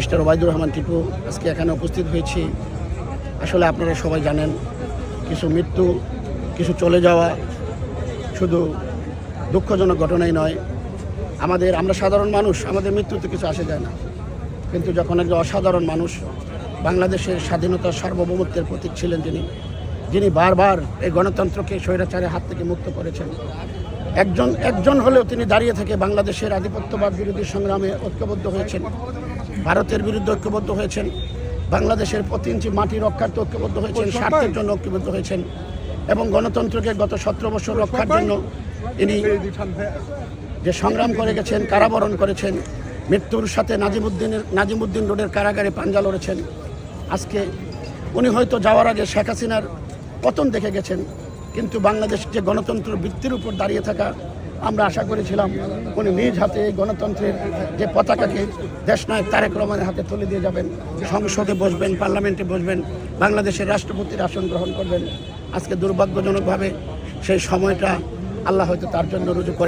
Barrister Obaidur Rahman Tipu আজকে এখানে উপস্থিত হয়েছি। আসলে আপনারা সবাই জানেন, কিছু মৃত্যু, কিছু চলে যাওয়া শুধু দুঃখজনক ঘটনাই নয়। আমরা সাধারণ মানুষ, আমাদের মৃত্যুতে কিছু আসে যায় না, কিন্তু যখন একজন অসাধারণ মানুষ, বাংলাদেশের স্বাধীনতার সার্বভৌমত্বের প্রতীক ছিলেন যিনি বারবার এই গণতন্ত্রকে স্বৈরাচারের হাত থেকে মুক্ত করেছেন, একজন হলেও তিনি দাঁড়িয়ে থেকে বাংলাদেশের আধিপত্যবাদ বিরোধী সংগ্রামে ঐক্যবদ্ধ হয়েছেন, ভারতের বিরুদ্ধে ঐক্যবদ্ধ হয়েছেন, বাংলাদেশের প্রতি ইঞ্চি মাটি রক্ষার্থে ঐক্যবদ্ধ হয়েছেন, স্বার্থের জন্য ঐক্যবদ্ধ হয়েছেন এবং গণতন্ত্রকে গত 17 বছর রক্ষার জন্য তিনি যে সংগ্রাম করে গেছেন, কারাবরণ করেছেন, মৃত্যুর সাথে নাজিমুদ্দিন রোডের কারাগারে পাঞ্জা লড়েছেন। আজকে উনি হয়তো যাওয়ার আগে শেখ হাসিনার পতন দেখে গেছেন, কিন্তু বাংলাদেশ যে গণতন্ত্র ভিত্তির উপর দাঁড়িয়ে থাকা, আমরা আশা করেছিলাম উনি নিজ হাতে এই গণতন্ত্রের যে পতাকাকে দেশনায়ক তারেক রহমানের হাতে তুলে দিয়ে যাবেন, সংসদে বসবেন, পার্লামেন্টে বসবেন, বাংলাদেশের রাষ্ট্রপতির আসন গ্রহণ করবেন। আজকে দুর্ভাগ্যজনকভাবে সেই সময়টা আল্লাহ হয়তো তার জন্য রুজু করে